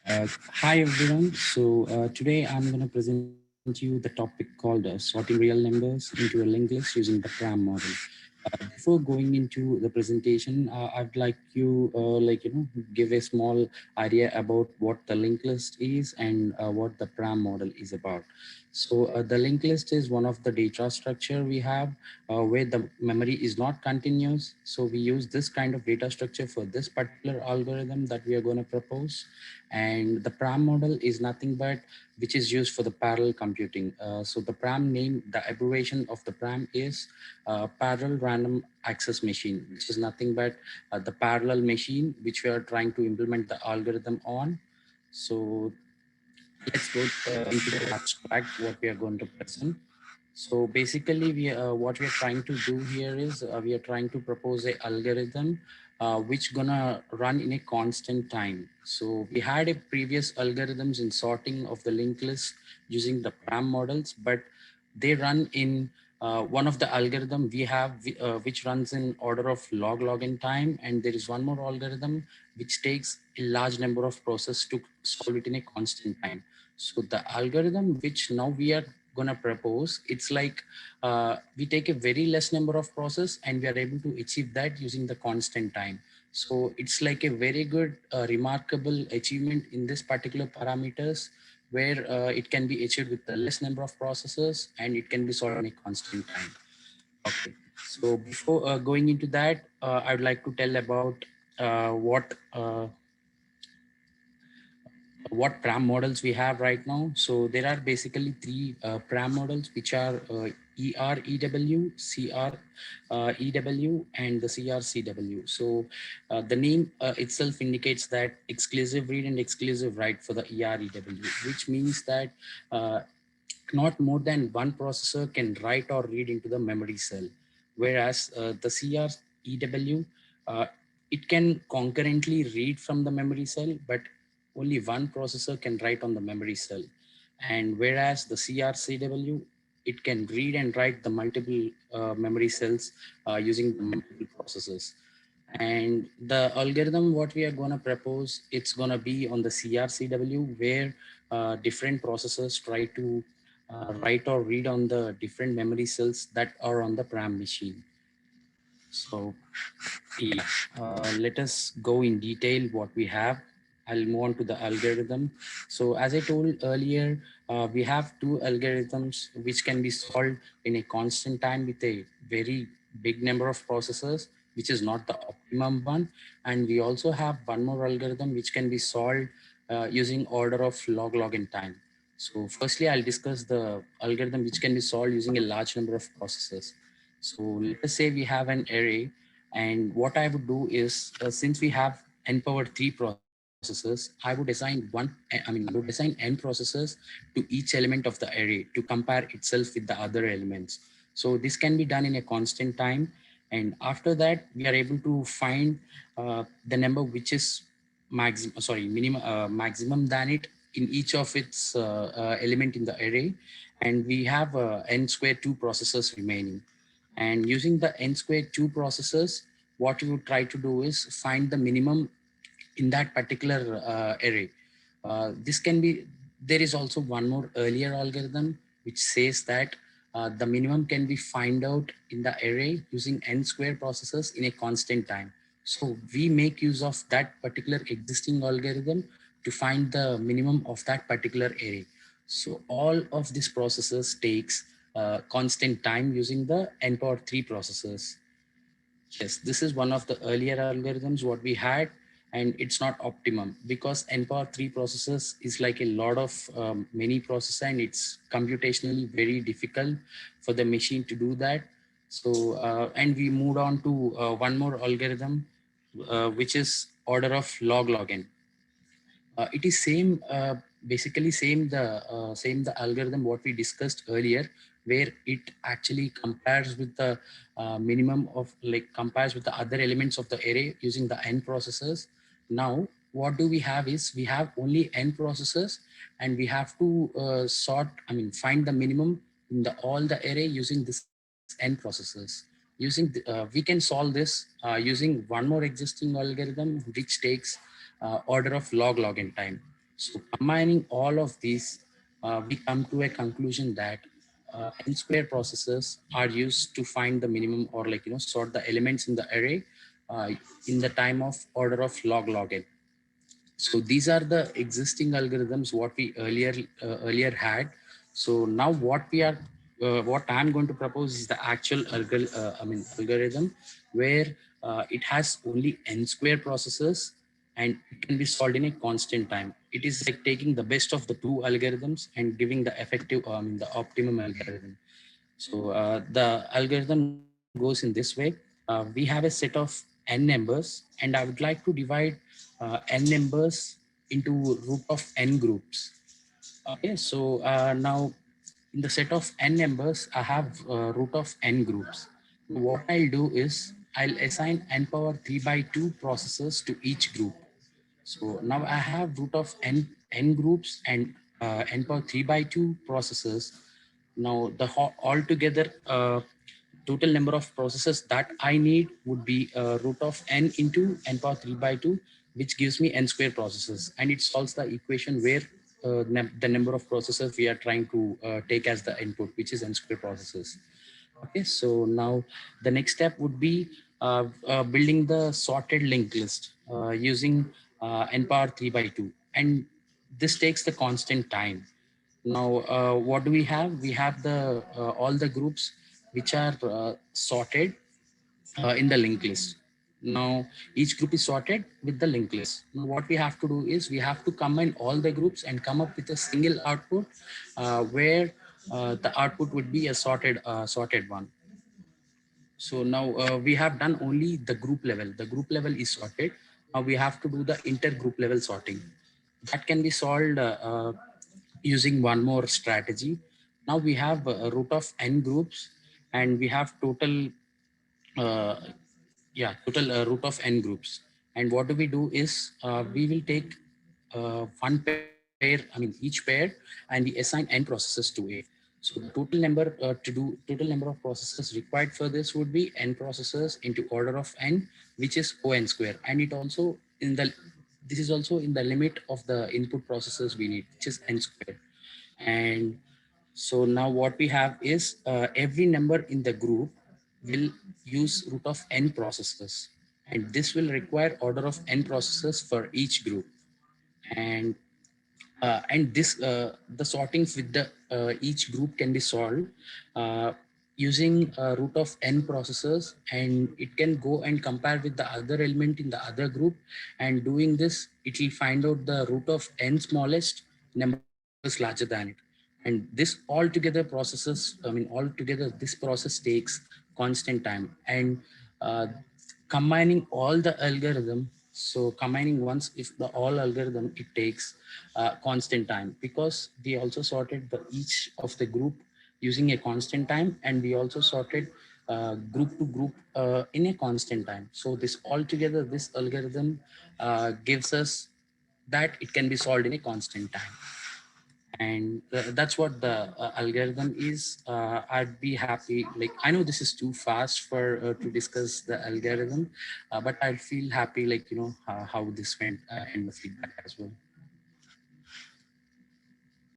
Hi everyone. Today I'm going to present you the topic called sorting real numbers into a linked list using the PRAM model. Before going into the presentation, I'd like you give a small idea about what the linked list is and what the PRAM model is about. The linked list is one of the data structure we have where the memory is not continuous. So we use this kind of data structure for this particular algorithm that we are going to propose. And the PRAM model is nothing but which is used for the parallel computing. So the PRAM name, the abbreviation of the PRAM is parallel random access machine, which is nothing but the parallel machine which we are trying to implement the algorithm on. So let's go into the abstract what we are going to present. So basically, what we are trying to do here is we are trying to propose a algorithm which gonna run in a constant time. So we had a previous algorithms in sorting of the linked list using the PRAM models, but they run in one of the algorithm we have which runs in order of log in time, and there is one more algorithm which takes a large number of process to solve it in a constant time. So the algorithm which now we are gonna propose, it's like we take a very less number of process and we are able to achieve that using the constant time. So it's like a very good remarkable achievement in this particular parameters where it can be achieved with the less number of processes and it can be solved in a constant time. Okay. So before going into that, I would like to tell about what PRAM models we have right now. So there are basically three PRAM models, which are ER-EW, CR-EW, and the CR-CW. So the name itself indicates that exclusive read and exclusive write for the ER-EW, which means that uh, not more than one processor can write or read into the memory cell, whereas the CR-EW, it can concurrently read from the memory cell, but only one processor can write on the memory cell. And whereas the CRCW, it can read and write the multiple memory cells using the multiple processors. And the algorithm what we are going to propose, it's going to be on the CRCW, where different processors try to write or read on the different memory cells that are on the PRAM machine. So yeah, let us go in detail what we have. I'll move on to the algorithm. So as I told earlier, we have two algorithms which can be solved in a constant time with a very big number of processors, which is not the optimum one. And we also have one more algorithm which can be solved using order of log in time. So firstly, I'll discuss the algorithm which can be solved using a large number of processors. So let us say we have an array, and what I would do is, since we have n power 3 processors, I would assign n processors to each element of the array to compare itself with the other elements. So this can be done in a constant time. And after that, we are able to find the number which is maximum than it in each of its element in the array. And we have n squared 2 processors remaining. And using the n squared 2 processors, what we would try to do is find the minimum in that particular array. This can be, there is also one more earlier algorithm which says that the minimum can be find out in the array using n square processors in a constant time. So we make use of that particular existing algorithm to find the minimum of that particular array. So all of these processes takes constant time using the n power 3 processors. Yes, this is one of the earlier algorithms what we had, and it's not optimum because n power 3 processors is like a lot of many processor, and it's computationally very difficult for the machine to do that. So, and we moved on to one more algorithm, which is order of log n. It is same, basically same the algorithm what we discussed earlier, where it actually compares with the minimum of, like, compares with the other elements of the array using the n processors. Now what do we have is we have only n processors, and we have to find the minimum in the all the array using this n processors. We can solve this using one more existing algorithm which takes order of log in time. So combining all of these, we come to a conclusion that n square processes are used to find the minimum, or like, sort the elements in the array uh, in the time of order of log n. So these are the existing algorithms what we earlier had. So now what I'm going to propose is the actual algorithm, where it has only n square processes, and it can be solved in a constant time. It is like taking the best of the two algorithms and giving the the optimum algorithm. So the algorithm goes in this way. We have a set of n numbers, and I would like to divide n numbers into root of n groups. Okay, so now in the set of n numbers, I have root of n groups. What I'll do is I'll assign n power 3 by 2 processes to each group. So now I have root of n groups and n power 3 by 2 processes. Now the altogether total number of processes that I need would be root of n into n power 3 by 2, which gives me n square processes, and it solves the equation where the number of processes we are trying to take as the input, which is n square processes. Okay, so now the next step would be building the sorted linked list using n power 3 by 2, and this takes the constant time. Now what do we have? We have the all the groups which are sorted in the linked list. Now each group is sorted with the linked list. Now what we have to do is we have to combine all the groups and come up with a single output where the output would be a sorted one. So now we have done only the group level. The group level is sorted. Now we have to do the intergroup level sorting. That can be solved using one more strategy. Now we have a root of n groups, and we have uh, total root of n groups. And what do we do is we will take one pair, each pair, and we assign n processes to it. So the total number of processes required for this would be n processes into order of n, which is O(n) square. And it also in the this is also in the limit of the input processes we need, which is n square. And so now what we have is every number in the group will use root of n processes, and this will require order of n processes for each group. And this the sortings with the each group can be solved uh, using root of n processes, and it can go and compare with the other element in the other group, and doing this it will find out the root of n smallest numbers larger than it. And this altogether processes, altogether this process takes constant time. And uh, combining all the algorithm, so combining once if the all algorithm, it takes constant time, because we also sorted the each of the group using a constant time, and we also sorted group to group in a constant time. So this altogether, this algorithm gives us that it can be solved in a constant time. And that's what the algorithm is. I'd be happy, like, I know this is too fast for to discuss the algorithm, but I'd feel happy, like, how this went and the feedback as well.